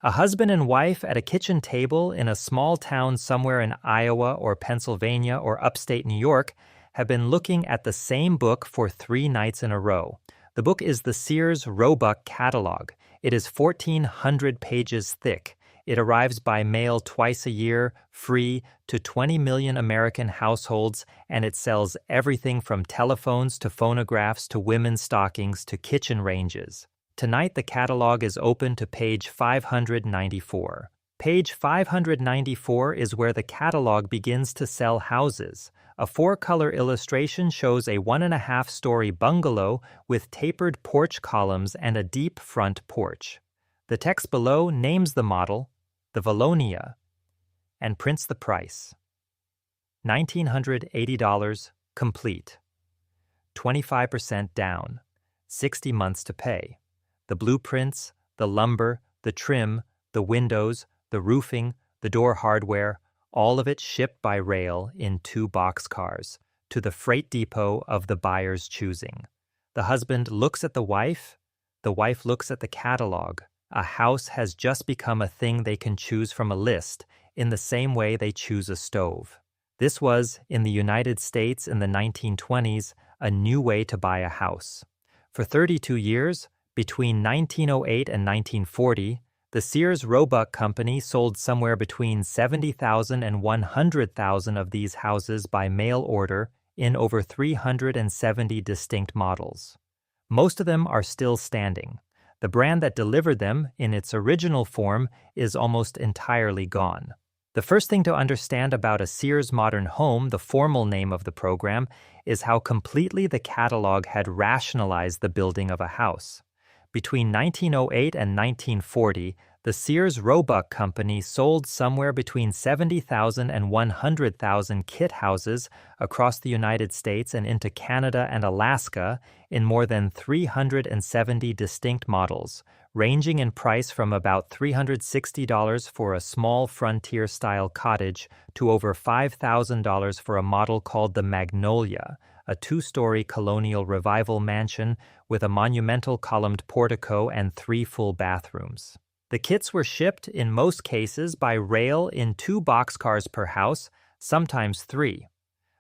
A husband and wife at a kitchen table in a small town somewhere in Iowa or Pennsylvania or upstate New York have been looking at the same book for 3 nights in a row. The book is the Sears Roebuck Catalog. It is 1,400 pages thick. It arrives by mail twice a year, free, to 20 million American households, and it sells everything from telephones to phonographs to women's stockings to kitchen ranges. Tonight, the catalog is open to page 594. Page 594 is where the catalog begins to sell houses. A 4-color illustration shows a 1.5-story bungalow with tapered porch columns and a deep front porch. The text below names the model, the Valonia, and prints the price. $1,980 complete. 25% down. 60 months to pay. The blueprints, the lumber, the trim, the windows, the roofing, the door hardware, all of it shipped by rail in 2 boxcars to the freight depot of the buyer's choosing. The husband looks at the wife looks at the catalog. A house has just become a thing they can choose from a list in the same way they choose a stove. This was, in the United States in the 1920s, a new way to buy a house. For 32 years, between 1908 and 1940, the Sears Roebuck Company sold somewhere between 70,000 and 100,000 of these houses by mail order in over 370 distinct models. Most of them are still standing. The brand that delivered them in its original form is almost entirely gone. The first thing to understand about a Sears Modern Home, the formal name of the program, is how completely the catalog had rationalized the building of a house. Between 1908 and 1940, the Sears Roebuck Company sold somewhere between 70,000 and 100,000 kit houses across the United States and into Canada and Alaska in more than 370 distinct models, ranging in price from about $360 for a small frontier-style cottage to over $5,000 for a model called the Magnolia, a 2-story colonial revival mansion with a monumental columned portico and 3 full bathrooms. The kits were shipped, in most cases, by rail in 2 boxcars per house, sometimes 3.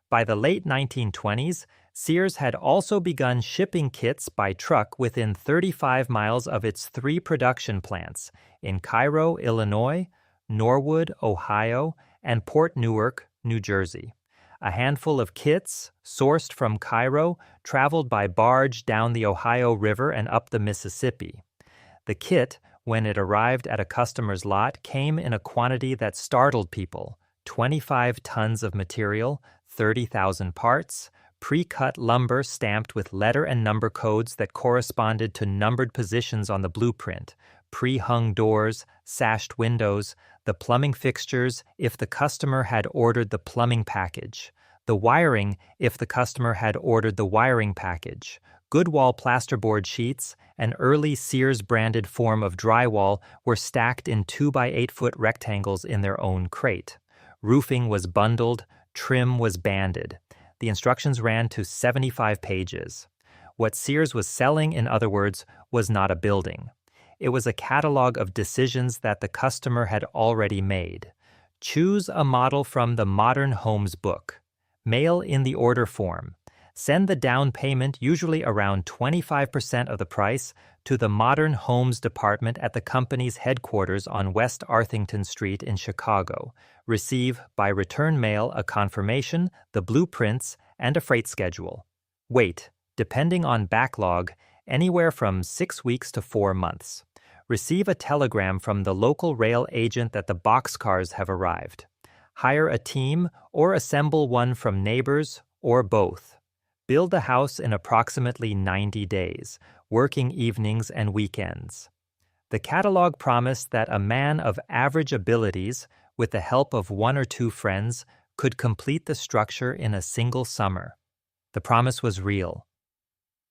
By the late 1920s, Sears had also begun shipping kits by truck within 35 miles of its 3 production plants in Cairo, Illinois, Norwood, Ohio, and Port Newark, New Jersey. A handful of kits, sourced from Cairo, traveled by barge down the Ohio River and up the Mississippi. The kit, when it arrived at a customer's lot, came in a quantity that startled people: 25 tons of material, 30,000 parts, pre-cut lumber stamped with letter and number codes that corresponded to numbered positions on the blueprint, pre-hung doors, sashed windows, the plumbing fixtures if the customer had ordered the plumbing package, the wiring if the customer had ordered the wiring package. Good wall plasterboard sheets, an early Sears-branded form of drywall, were stacked in 2-by-8-foot rectangles in their own crate. Roofing was bundled, trim was banded. The instructions ran to 75 pages. What Sears was selling, in other words, was not a building. It was a catalog of decisions that the customer had already made. Choose a model from the Modern Homes book. Mail in the order form. Send the down payment, usually around 25% of the price, to the Modern Homes department at the company's headquarters on West Arthington Street in Chicago. Receive by return mail a confirmation, the blueprints, and a freight schedule. Wait, depending on backlog, anywhere from 6 weeks to 4 months. Receive a telegram from the local rail agent that the boxcars have arrived. Hire a team or assemble one from neighbors or both. Build the house in approximately 90 days, working evenings and weekends. The catalog promised that a man of average abilities, with the help of 1 or 2 friends, could complete the structure in a single summer. The promise was real.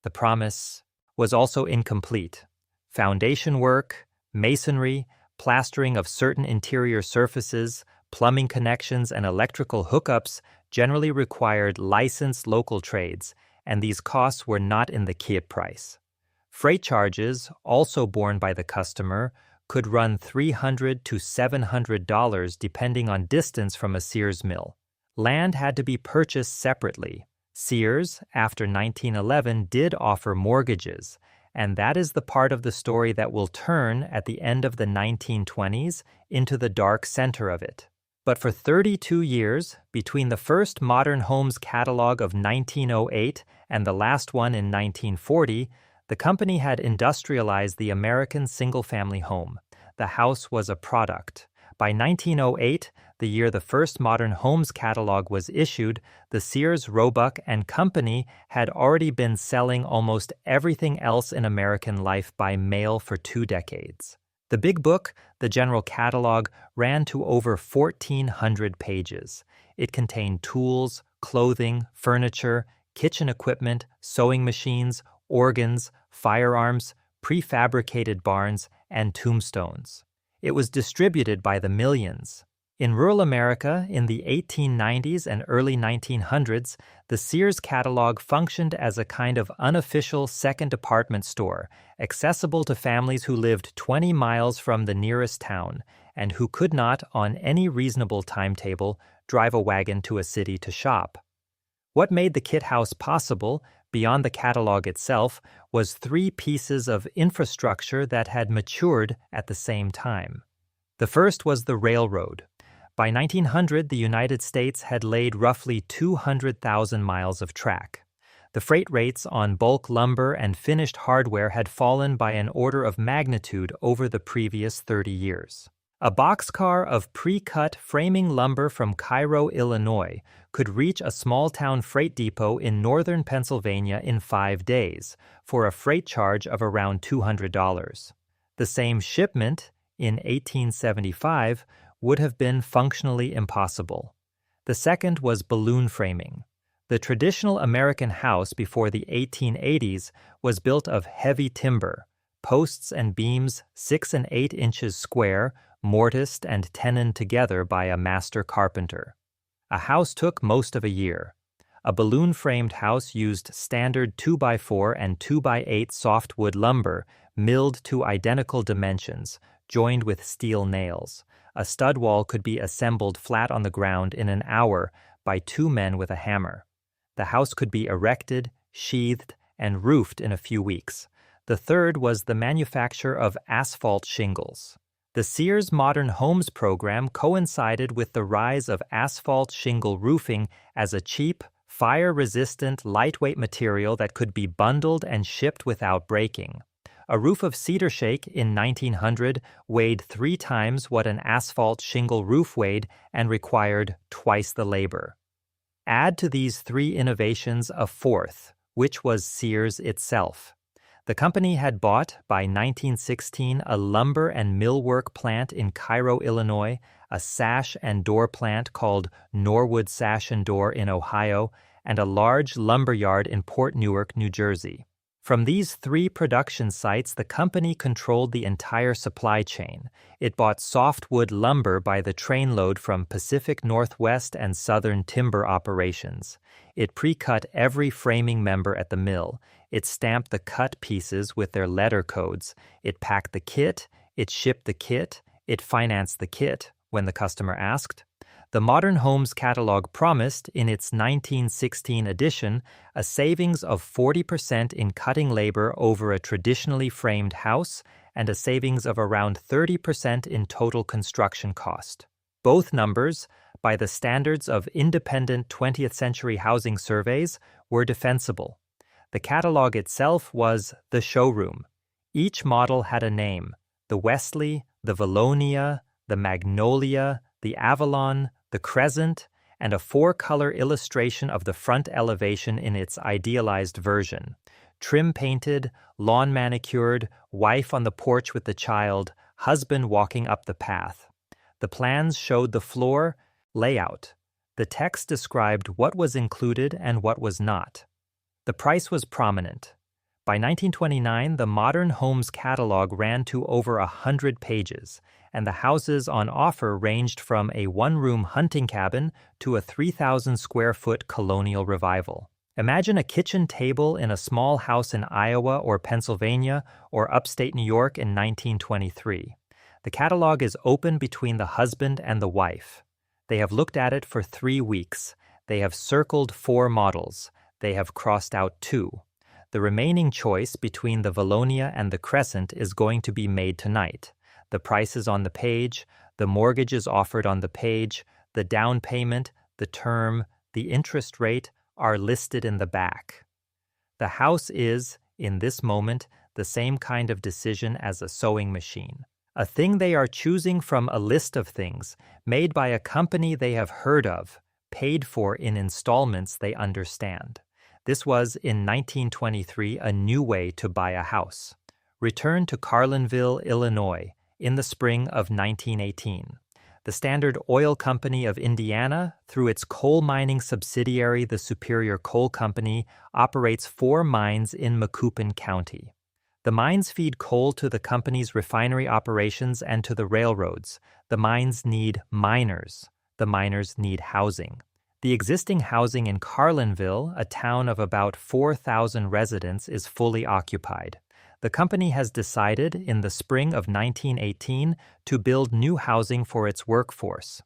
The promise was also incomplete. Foundation work, masonry, plastering of certain interior surfaces, plumbing connections, and electrical hookups generally required licensed local trades, and these costs were not in the kit price. Freight charges, also borne by the customer, could run $300 to $700 depending on distance from a Sears mill. Land had to be purchased separately. Sears, after 1911, did offer mortgages, and that is the part of the story that will turn at the end of the 1920s into the dark center of it. But for 32 years, between the first Modern Homes catalog of 1908 and the last one in 1940, the company had industrialized the American single-family home. The house was a product. By 1908, the year the first Modern Homes catalog was issued, the Sears, Roebuck and Company had already been selling almost everything else in American life by mail for 2 decades. The big book, the general catalog, ran to over 1,400 pages. It contained tools, clothing, furniture, kitchen equipment, sewing machines, organs, firearms, prefabricated barns, and tombstones. It was distributed by the millions. In rural America, in the 1890s and early 1900s, the Sears catalog functioned as a kind of unofficial second department store, accessible to families who lived 20 miles from the nearest town and who could not, on any reasonable timetable, drive a wagon to a city to shop. What made the Kit House possible, beyond the catalog itself, was 3 pieces of infrastructure that had matured at the same time. The first was the railroad. By 1900, the United States had laid roughly 200,000 miles of track. The freight rates on bulk lumber and finished hardware had fallen by an order of magnitude over the previous 30 years. A boxcar of pre-cut framing lumber from Cairo, Illinois, could reach a small-town freight depot in northern Pennsylvania in 5 days, for a freight charge of around $200. The same shipment, in 1875, would have been functionally impossible. The second was balloon framing. The traditional American house before the 1880s was built of heavy timber, posts and beams 6 and 8 inches square, mortised and tenoned together by a master carpenter. A house took most of a year. A balloon-framed house used standard 2x4 and 2x8 softwood lumber, milled to identical dimensions, joined with steel nails. A stud wall could be assembled flat on the ground in an hour by 2 men with a hammer. The house could be erected, sheathed, and roofed in a few weeks. The third was the manufacture of asphalt shingles. The Sears Modern Homes program coincided with the rise of asphalt shingle roofing as a cheap, fire-resistant, lightweight material that could be bundled and shipped without breaking. A roof of cedar shake in 1900 weighed 3 times what an asphalt shingle roof weighed and required twice the labor. Add to these 3 innovations a fourth, which was Sears itself. The company had bought, by 1916, a lumber and millwork plant in Cairo, Illinois, a sash and door plant called Norwood Sash and Door in Ohio, and a large lumber yard in Port Newark, New Jersey. From these 3 production sites, the company controlled the entire supply chain. It bought softwood lumber by the trainload from Pacific Northwest and Southern timber operations. It pre-cut every framing member at the mill. It stamped the cut pieces with their letter codes. It packed the kit. It shipped the kit. It financed the kit when the customer asked. The Modern Homes catalog promised, in its 1916 edition, a savings of 40% in cutting labor over a traditionally framed house and a savings of around 30% in total construction cost. Both numbers, by the standards of independent 20th century housing surveys, were defensible. The catalog itself was the showroom. Each model had a name: the Wesley, the Valonia, the Magnolia, the Avalon, the Crescent, and a 4-color illustration of the front elevation in its idealized version. Trim painted, lawn manicured, wife on the porch with the child, husband walking up the path. The plans showed the floor layout. The text described what was included and what was not. The price was prominent. By 1929, the Modern Homes catalog ran to over 100 pages, and the houses on offer ranged from a 1-room hunting cabin to a 3,000-square-foot colonial revival. Imagine a kitchen table in a small house in Iowa or Pennsylvania or upstate New York in 1923. The catalog is open between the husband and the wife. They have looked at it for 3 weeks. They have circled 4 models. They have crossed out 2. The remaining choice between the Valonia and the Crescent is going to be made tonight. The price is on the page, the mortgage is offered on the page, the down payment, the term, the interest rate are listed in the back. The house is, in this moment, the same kind of decision as a sewing machine. A thing they are choosing from a list of things, made by a company they have heard of, paid for in installments they understand. This was, in 1923, a new way to buy a house. Return to Carlinville, Illinois, in the spring of 1918. The Standard Oil Company of Indiana, through its coal mining subsidiary, the Superior Coal Company, operates 4 mines in Macoupin County. The mines feed coal to the company's refinery operations and to the railroads. The mines need miners. The miners need housing. The existing housing in Carlinville, a town of about 4,000 residents, is fully occupied. The company has decided, in the spring of 1918, to build new housing for its workforce.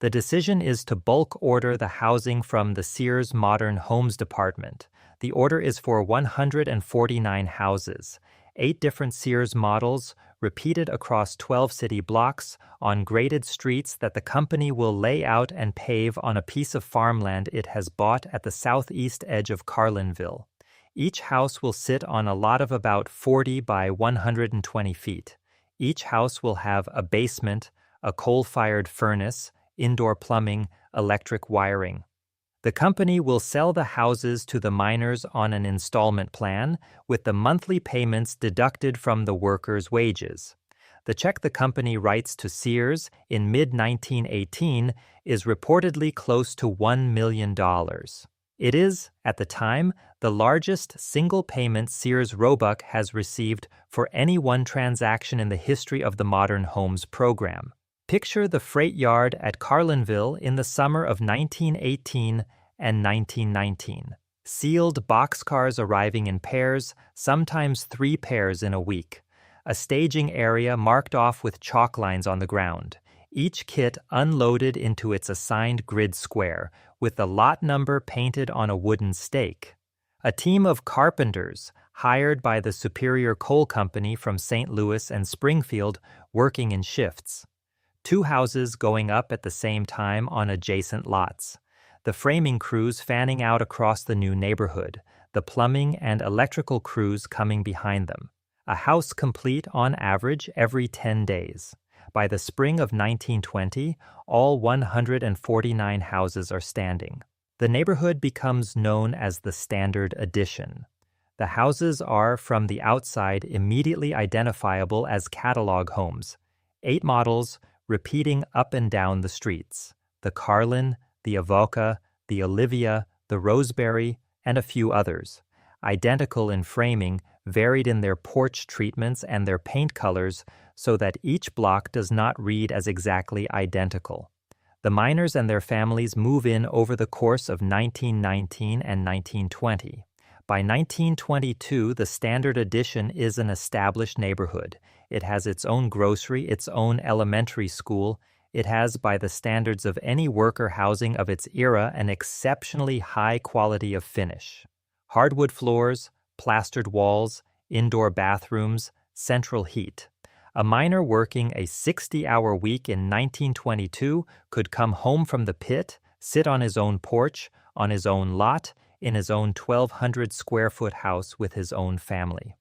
The decision is to bulk order the housing from the Sears Modern Homes Department. The order is for 149 houses, 8 different Sears models, repeated across 12 city blocks, on graded streets that the company will lay out and pave on a piece of farmland it has bought at the southeast edge of Carlinville. Each house will sit on a lot of about 40 by 120 feet. Each house will have a basement, a coal-fired furnace, indoor plumbing, electric wiring. The company will sell the houses to the miners on an installment plan, with the monthly payments deducted from the workers' wages. The check the company writes to Sears in mid-1918 is reportedly close to $1 million. It is, at the time, the largest single payment Sears Roebuck has received for any one transaction in the history of the Modern Homes program. Picture the freight yard at Carlinville in the summer of 1918 and 1919. Sealed boxcars arriving in pairs, sometimes 3 pairs in a week. A staging area marked off with chalk lines on the ground. Each kit unloaded into its assigned grid square, with the lot number painted on a wooden stake. A team of carpenters, hired by the Superior Coal Company from St. Louis and Springfield, working in shifts. 2 houses going up at the same time on adjacent lots. The framing crews fanning out across the new neighborhood, the plumbing and electrical crews coming behind them. A house complete on average every 10 days. By the spring of 1920, all 149 houses are standing. The neighborhood becomes known as the Standard Edition. The houses are, from the outside, immediately identifiable as catalog homes. 8 models, repeating up and down the streets. The Carlin, the Avoca, the Olivia, the Roseberry, and a few others. Identical in framing, varied in their porch treatments and their paint colors, so that each block does not read as exactly identical. The miners and their families move in over the course of 1919 and 1920. By 1922, the Standard Edition is an established neighborhood. It has its own grocery, its own elementary school. It has, by the standards of any worker housing of its era, an exceptionally high quality of finish. Hardwood floors, plastered walls, indoor bathrooms, central heat. A miner working a 60-hour week in 1922 could come home from the pit, sit on his own porch, on his own lot, in his own 1,200-square-foot house with his own family.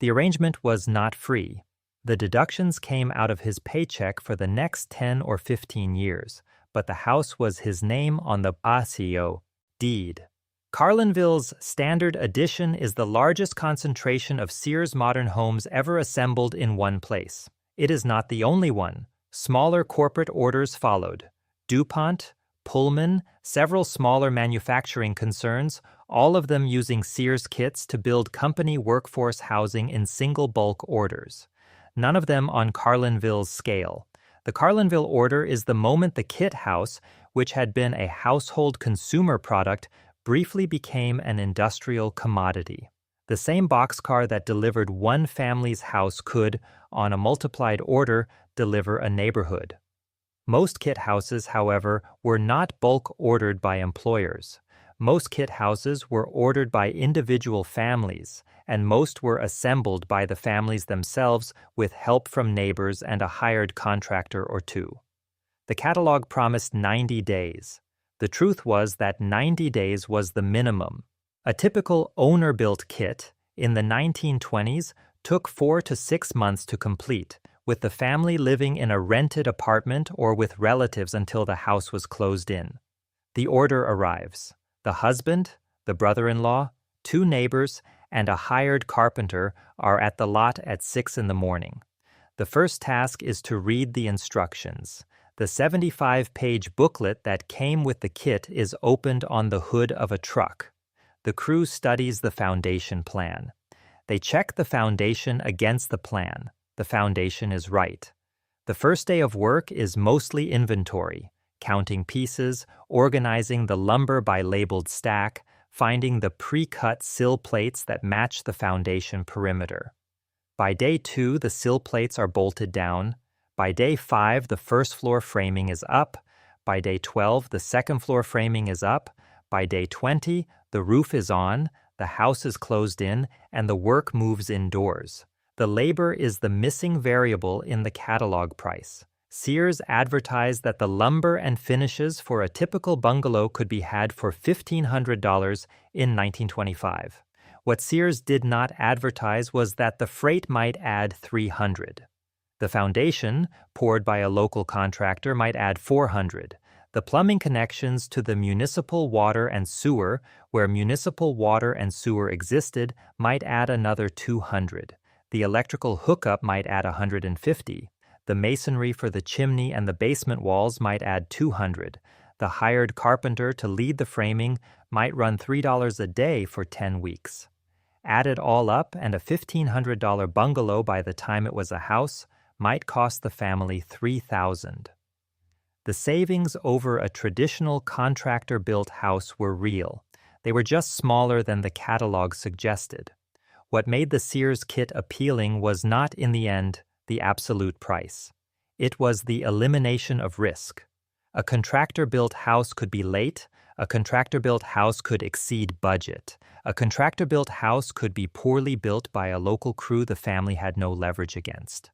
The arrangement was not free. The deductions came out of his paycheck for the next 10 or 15 years, but the house was his name on the paseo deed. Carlinville's Standard Edition is the largest concentration of Sears Modern Homes ever assembled in one place. It is not the only one. Smaller corporate orders followed. DuPont, Pullman, several smaller manufacturing concerns, all of them using Sears kits to build company workforce housing in single bulk orders. None of them on Carlinville's scale. The Carlinville order is the moment the kit house, which had been a household consumer product, briefly became an industrial commodity. The same boxcar that delivered one family's house could, on a multiplied order, deliver a neighborhood. Most kit houses, however, were not bulk ordered by employers. Most kit houses were ordered by individual families, and most were assembled by the families themselves with help from neighbors and a hired contractor or two. The catalog promised 90 days. The truth was that 90 days was the minimum. A typical owner-built kit in the 1920s took 4 to 6 months to complete, with the family living in a rented apartment or with relatives until the house was closed in. The order arrives. The husband, the brother-in-law, 2 neighbors, and a hired carpenter are at the lot at 6 in the morning. The first task is to read the instructions. The 75-page booklet that came with the kit is opened on the hood of a truck. The crew studies the foundation plan. They check the foundation against the plan. The foundation is right. The first day of work is mostly inventory, counting pieces, organizing the lumber by labeled stack, finding the pre-cut sill plates that match the foundation perimeter. By day 2, the sill plates are bolted down. By day 5, the first floor framing is up. By day 12, the second floor framing is up. By day 20, the roof is on, the house is closed in, and the work moves indoors. The labor is the missing variable in the catalog price. Sears advertised that the lumber and finishes for a typical bungalow could be had for $1,500 in 1925. What Sears did not advertise was that the freight might add $300. The foundation, poured by a local contractor, might add $400. The plumbing connections to the municipal water and sewer, where municipal water and sewer existed, might add another $200. The electrical hookup might add $150. The masonry for the chimney and the basement walls might add $200. The hired carpenter to lead the framing might run $3 a day for 10 weeks. Add it all up, and a $1,500 bungalow by the time it was a house might cost the family $3,000. The savings over a traditional contractor-built house were real. They were just smaller than the catalog suggested. What made the Sears kit appealing was not, in the end, the absolute price. It was the elimination of risk. A contractor-built house could be late. A contractor-built house could exceed budget. A contractor-built house could be poorly built by a local crew the family had no leverage against.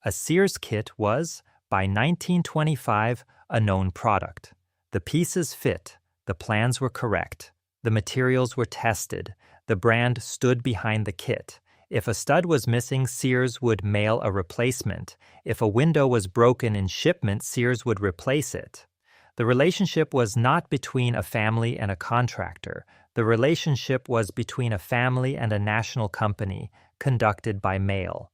A Sears kit was, by 1925, a known product. The pieces fit. The plans were correct. The materials were tested. The brand stood behind the kit. If a stud was missing, Sears would mail a replacement. If a window was broken in shipment, Sears would replace it. The relationship was not between a family and a contractor. The relationship was between a family and a national company, conducted by mail.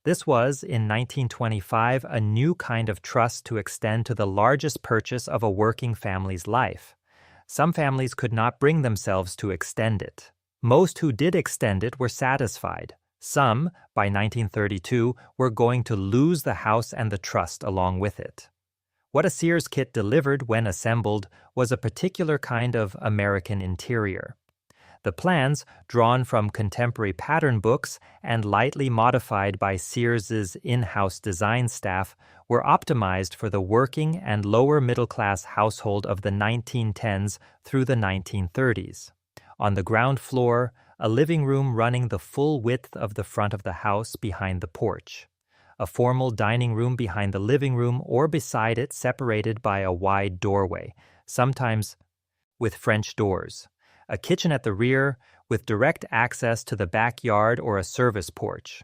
This was, in 1925, a new kind of trust to extend to the largest purchase of a working family's life. Some families could not bring themselves to extend it. Most who did extend it were satisfied. Some, by 1932, were going to lose the house and the trust along with it. What a Sears kit delivered when assembled was a particular kind of American interior. The plans, drawn from contemporary pattern books and lightly modified by Sears's in-house design staff, were optimized for the working and lower middle-class household of the 1910s through the 1930s. On the ground floor, a living room running the full width of the front of the house behind the porch. A formal dining room behind the living room or beside it, separated by a wide doorway, sometimes with French doors. A kitchen at the rear with direct access to the backyard or a service porch.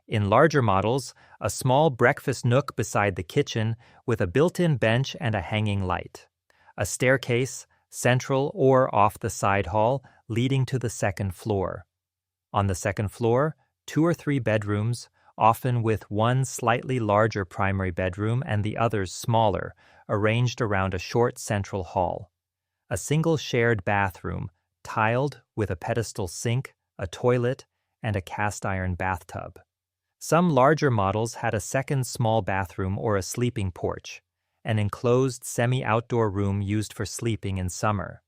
In larger models, a small breakfast nook beside the kitchen with a built-in bench and a hanging light. A staircase, central or off the side hall, leading to the second floor. On the second floor, 2 or 3 bedrooms, often with one slightly larger primary bedroom and the others smaller, arranged around a short central hall. A single shared bathroom, tiled with a pedestal sink, a toilet, and a cast-iron bathtub. Some larger models had a second small bathroom or a sleeping porch, an enclosed semi-outdoor room used for sleeping in summer.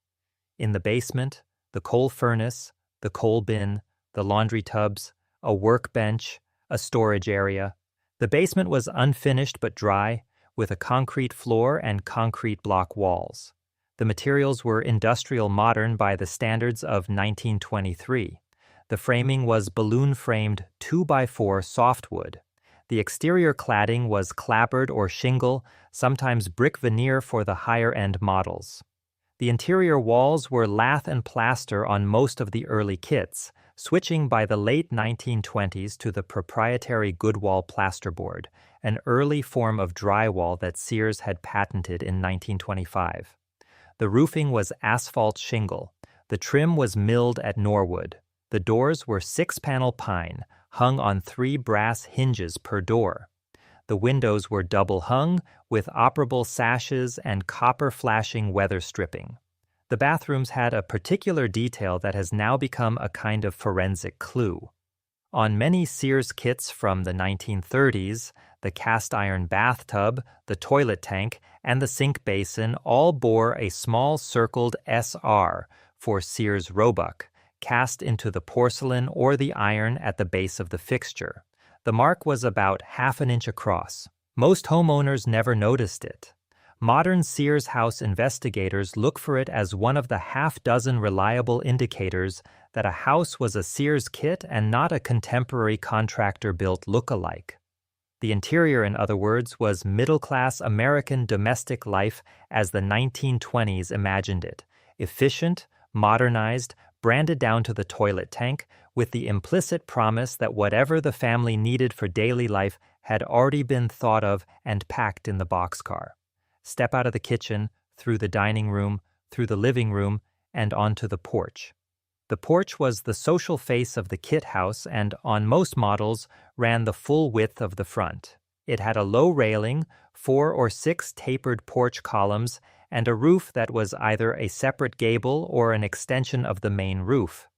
In the basement, the coal furnace, the coal bin, the laundry tubs, a workbench, a storage area. The basement was unfinished but dry, with a concrete floor and concrete block walls. The materials were industrial modern by the standards of 1923. The framing was balloon-framed 2x4 softwood. The exterior cladding was clapboard or shingle, sometimes brick veneer for the higher-end models. The interior walls were lath and plaster on most of the early kits, switching by the late 1920s to the proprietary Goodwall plasterboard, an early form of drywall that Sears had patented in 1925. The roofing was asphalt shingle. The trim was milled at Norwood. The doors were 6-panel pine, hung on 3 brass hinges per door. The windows were double-hung, with operable sashes and copper-flashing weather stripping. The bathrooms had a particular detail that has now become a kind of forensic clue. On many Sears kits from the 1930s, the cast-iron bathtub, the toilet tank, and the sink basin all bore a small circled SR for Sears Roebuck, cast into the porcelain or the iron at the base of the fixture. The mark was about half an inch across. Most homeowners never noticed it. Modern Sears house investigators look for it as one of the half-dozen reliable indicators that a house was a Sears kit and not a contemporary contractor-built look-alike. The interior, in other words, was middle-class American domestic life as the 1920s imagined it, efficient, modernized, branded down to the toilet tank, with the implicit promise that whatever the family needed for daily life had already been thought of and packed in the boxcar. Step out of the kitchen, through the dining room, through the living room, and onto the porch. The porch was the social face of the kit house and, on most models, ran the full width of the front. It had a low railing, 4 or 6 tapered porch columns, and a roof that was either a separate gable or an extension of the main roof.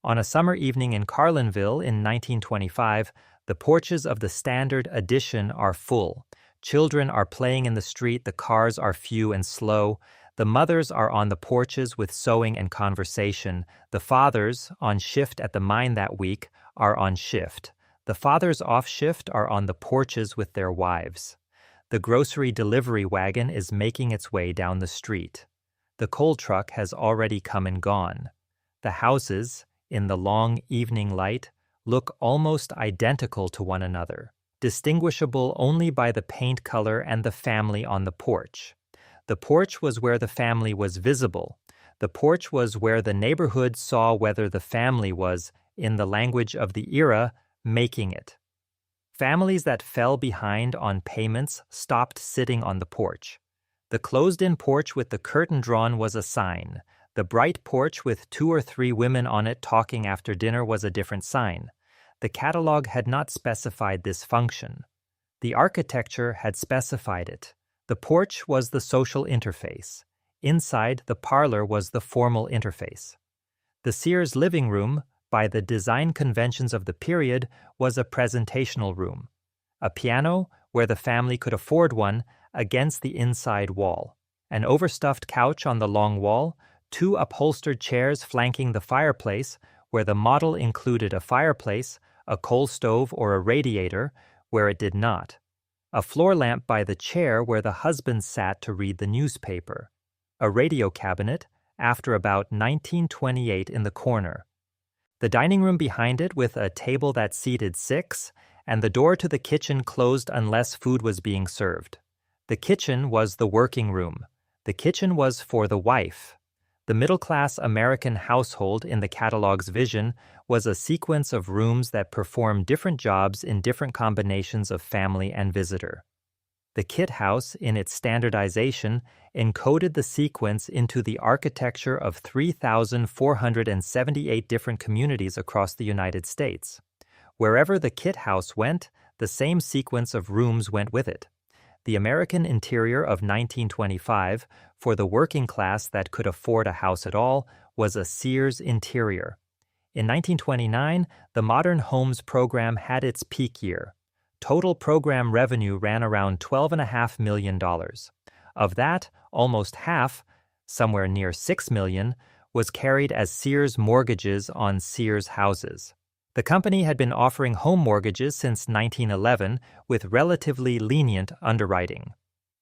On a summer evening in Carlinville in 1925, the porches of the standard edition are full. Children are playing in the street, the cars are few and slow. The mothers are on the porches with sewing and conversation. The fathers, on shift at the mine that week, are on shift. The fathers off shift are on the porches with their wives. The grocery delivery wagon is making its way down the street. The coal truck has already come and gone. The houses, in the long evening light, look almost identical to one another, distinguishable only by the paint color and the family on the porch. The porch was where the family was visible. The porch was where the neighborhood saw whether the family was, in the language of the era, making it. Families that fell behind on payments stopped sitting on the porch. The closed-in porch with the curtain drawn was a sign. The bright porch with 2 or 3 women on it talking after dinner was a different sign. The catalog had not specified this function. The architecture had specified it. The porch was the social interface. Inside, the parlor was the formal interface. The Sears living room, by the design conventions of the period, was a presentational room. A piano, where the family could afford one, against the inside wall. An overstuffed couch on the long wall, 2 upholstered chairs flanking the fireplace, where the model included a fireplace, a coal stove or a radiator, where it did not. A floor lamp by the chair where the husband sat to read the newspaper. A radio cabinet, after about 1928 in the corner. The dining room behind it with a table that seated 6, and the door to the kitchen closed unless food was being served. The kitchen was the working room. The kitchen was for the wife. The middle-class American household in the catalog's vision was a sequence of rooms that performed different jobs in different combinations of family and visitor. The kit house, in its standardization, encoded the sequence into the architecture of 3,478 different communities across the United States. Wherever the kit house went, the same sequence of rooms went with it. The American interior of 1925, for the working class that could afford a house at all, was a Sears interior. In 1929, the Modern Homes program had its peak year. Total program revenue ran around $12.5 million. Of that, almost half, somewhere near $6 million, was carried as Sears mortgages on Sears houses. The company had been offering home mortgages since 1911 with relatively lenient underwriting.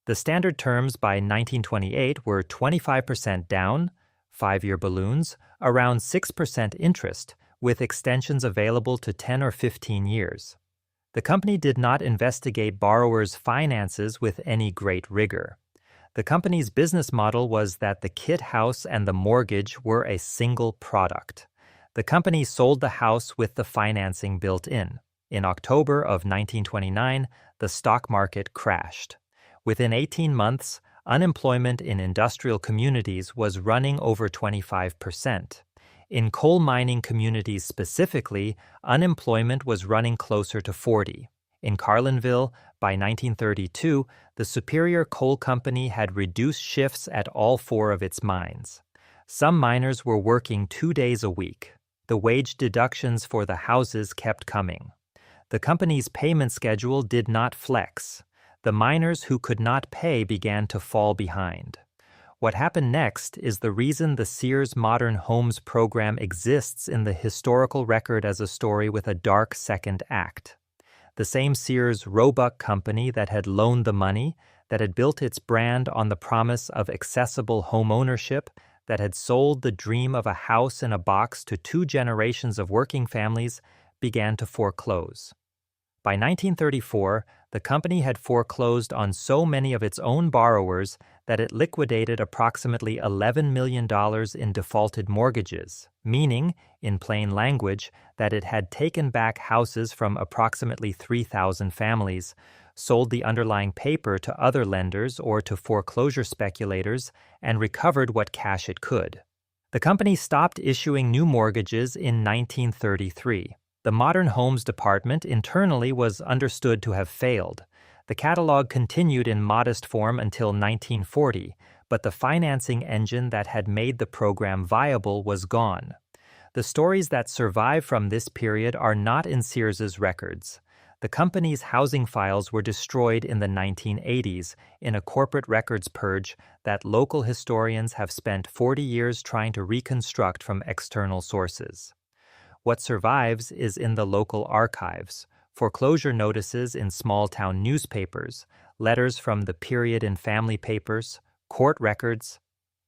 The standard terms by 1928 were 25% down, 5-year balloons, around 6% interest, with extensions available to 10 or 15 years. The company did not investigate borrowers' finances with any great rigor. The company's business model was that the kit house and the mortgage were a single product. The company sold the house with the financing built in. In October of 1929, the stock market crashed. Within 18 months, unemployment in industrial communities was running over 25%. In coal mining communities specifically, unemployment was running closer to 40%. In Carlinville, by 1932, the Superior Coal Company had reduced shifts at all 4 of its mines. Some miners were working 2 days a week. The wage deductions for the houses kept coming. The company's payment schedule did not flex. The miners who could not pay began to fall behind. What happened next is the reason the Sears Modern Homes program exists in the historical record as a story with a dark second act. The same Sears Roebuck company that had loaned the money, that had built its brand on the promise of accessible home ownership, that had sold the dream of a house in a box to 2 generations of working families, began to foreclose. By 1934, the company had foreclosed on so many of its own borrowers that it liquidated approximately $11 million in defaulted mortgages, meaning, in plain language, that it had taken back houses from approximately 3,000 families, sold the underlying paper to other lenders or to foreclosure speculators, and recovered what cash it could. The company stopped issuing new mortgages in 1933. The Modern Homes Department internally was understood to have failed. The catalog continued in modest form until 1940, but the financing engine that had made the program viable was gone. The stories that survive from this period are not in Sears's records. The company's housing files were destroyed in the 1980s in a corporate records purge that local historians have spent 40 years trying to reconstruct from external sources. What survives is in the local archives, foreclosure notices in small-town newspapers, letters from the period in family papers, court records.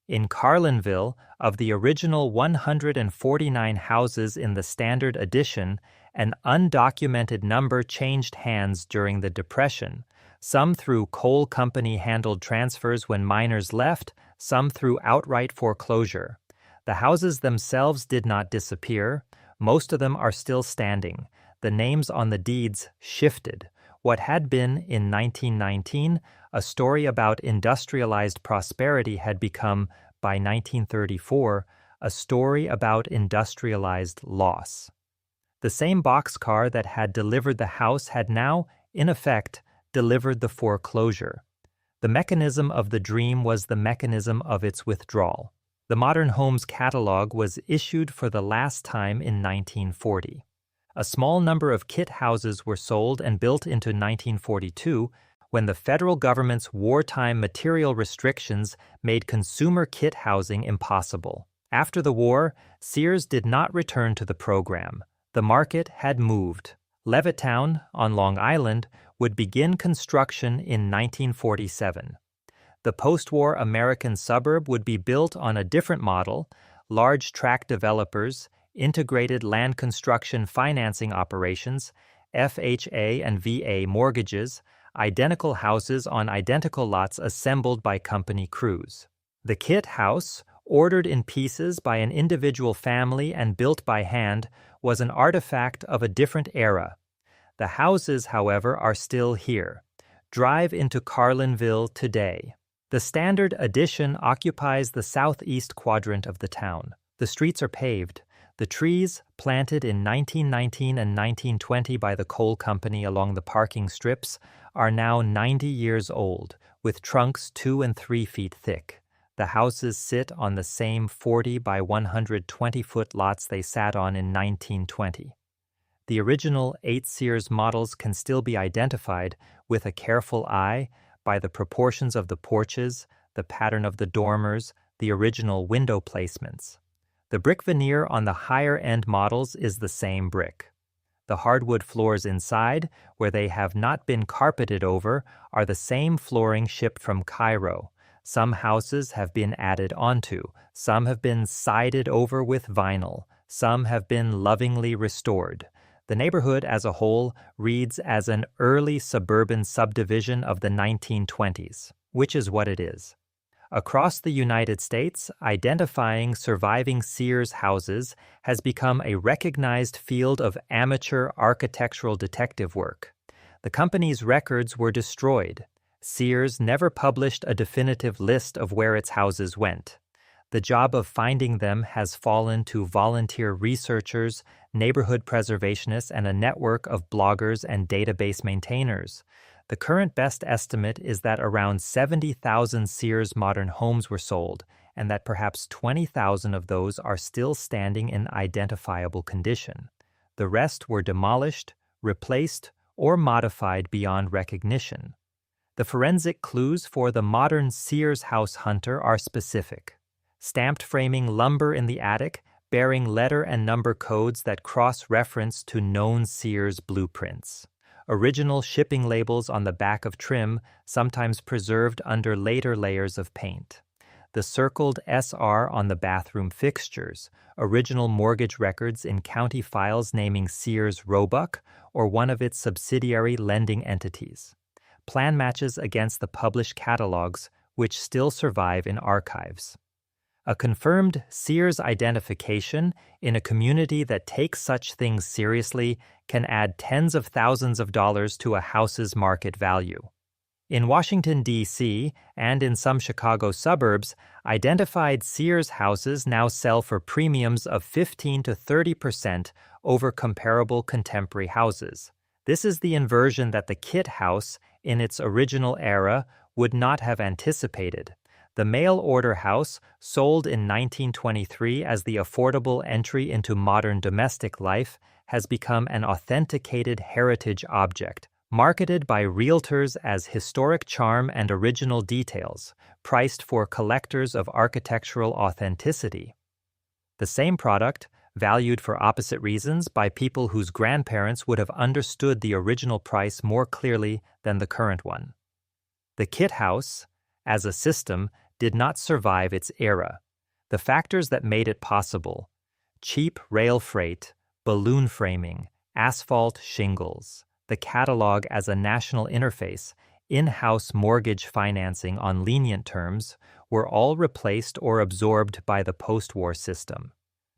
In Carlinville, of the original 149 houses in the Standard Edition, an undocumented number changed hands during the Depression, some through coal company-handled transfers when miners left, some through outright foreclosure. The houses themselves did not disappear. Most of them are still standing. The names on the deeds shifted. What had been, in 1919, a story about industrialized prosperity had become, by 1934, a story about industrialized loss. The same boxcar that had delivered the house had now, in effect, delivered the foreclosure. The mechanism of the dream was the mechanism of its withdrawal. The Modern Homes catalog was issued for the last time in 1940. A small number of kit houses were sold and built into 1942 when the federal government's wartime material restrictions made consumer kit housing impossible. After the war, Sears did not return to the program. The market had moved. Levittown, on Long Island, would begin construction in 1947. The post-war American suburb would be built on a different model: large tract developers, integrated land construction financing operations, FHA and VA mortgages, identical houses on identical lots assembled by company crews. The kit house, ordered in pieces by an individual family and built by hand, was an artifact of a different era. The houses, however, are still here. Drive into Carlinville today. The Standard Edition occupies the southeast quadrant of the town. The streets are paved. The trees, planted in 1919 and 1920 by the coal company along the parking strips, are now 90 years old, with trunks 2 and 3 feet thick. The houses sit on the same 40 by 120-foot lots they sat on in 1920. The original 8 Sears models can still be identified with a careful eye by the proportions of the porches, the pattern of the dormers, the original window placements. The brick veneer on the higher-end models is the same brick. The hardwood floors inside, where they have not been carpeted over, are the same flooring shipped from Cairo. Some houses have been added onto, some have been sided over with vinyl, some have been lovingly restored. The neighborhood as a whole reads as an early suburban subdivision of the 1920s, which is what it is. Across the United States, identifying surviving Sears houses has become a recognized field of amateur architectural detective work. The company's records were destroyed. Sears never published a definitive list of where its houses went. The job of finding them has fallen to volunteer researchers, neighborhood preservationists, and a network of bloggers and database maintainers. The current best estimate is that around 70,000 Sears modern homes were sold, and that perhaps 20,000 of those are still standing in identifiable condition. The rest were demolished, replaced, or modified beyond recognition. The forensic clues for the modern Sears house hunter are specific. Stamped framing lumber in the attic, bearing letter and number codes that cross-reference to known Sears blueprints. Original shipping labels on the back of trim, sometimes preserved under later layers of paint. The circled SR on the bathroom fixtures, original mortgage records in county files naming Sears Roebuck or one of its subsidiary lending entities. Plan matches against the published catalogs, which still survive in archives. A confirmed Sears identification in a community that takes such things seriously can add tens of thousands of dollars to a house's market value. In Washington, D.C., and in some Chicago suburbs, identified Sears houses now sell for premiums of 15 to 30% over comparable contemporary houses. This is the inversion that the kit house, in its original era, would not have anticipated. The mail-order house, sold in 1923 as the affordable entry into modern domestic life, has become an authenticated heritage object, marketed by realtors as historic charm and original details, priced for collectors of architectural authenticity. The same product, valued for opposite reasons by people whose grandparents would have understood the original price more clearly than the current one. The kit house, as a system, did not survive its era. The factors that made it possible: cheap rail freight, balloon framing, asphalt shingles, the catalog as a national interface, in-house mortgage financing on lenient terms, were all replaced or absorbed by the post-war system.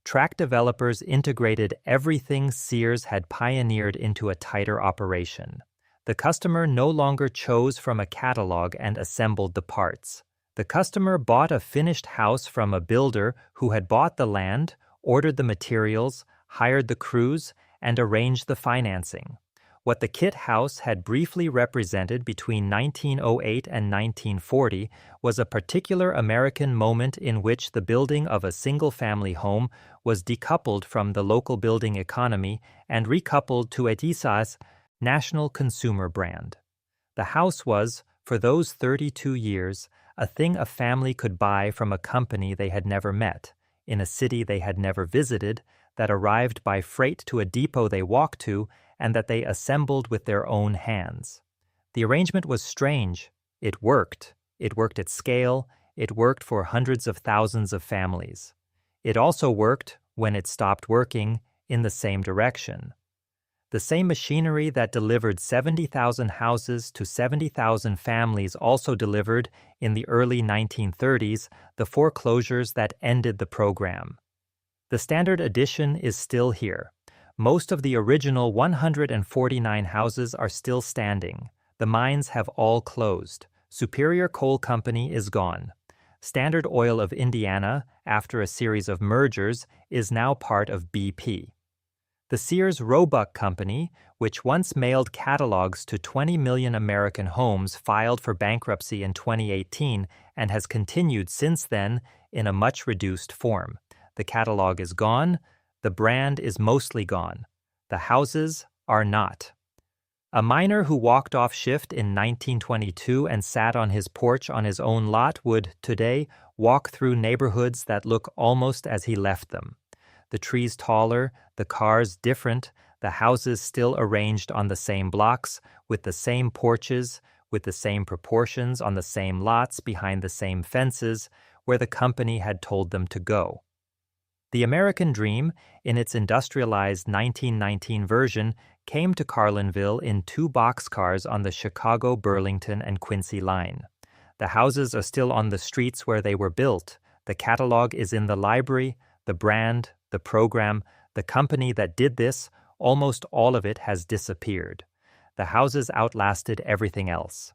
Tract developers integrated everything Sears had pioneered into a tighter operation. The customer no longer chose from a catalog and assembled the parts. The customer bought a finished house from a builder who had bought the land, ordered the materials, hired the crews, and arranged the financing. What the kit house had briefly represented between 1908 and 1940 was a particular American moment in which the building of a single-family home was decoupled from the local building economy and recoupled to Etisa's national consumer brand. The house was, for those 32 years, a thing a family could buy from a company they had never met, in a city they had never visited, that arrived by freight to a depot they walked to, and that they assembled with their own hands. The arrangement was strange. It worked. It worked at scale. It worked for hundreds of thousands of families. It also worked, when it stopped working, in the same direction. The same machinery that delivered 70,000 houses to 70,000 families also delivered, in the early 1930s, the foreclosures that ended the program. The standard edition is still here. Most of the original 149 houses are still standing. The mines have all closed. Superior Coal Company is gone. Standard Oil of Indiana, after a series of mergers, is now part of BP. The Sears Roebuck Company, which once mailed catalogs to 20 million American homes, filed for bankruptcy in 2018 and has continued since then in a much reduced form. The catalog is gone. The brand is mostly gone. The houses are not. A miner who walked off shift in 1922 and sat on his porch on his own lot would, today, walk through neighborhoods that look almost as he left them. The trees taller, the cars different, the houses still arranged on the same blocks, with the same porches, with the same proportions on the same lots behind the same fences, where the company had told them to go. The American dream, in its industrialized 1919 version, came to Carlinville in 2 boxcars on the Chicago, Burlington, and Quincy line. The houses are still on the streets where they were built. The catalog is in the library, the brand, the program, the company that did this, almost all of it has disappeared. The houses outlasted everything else.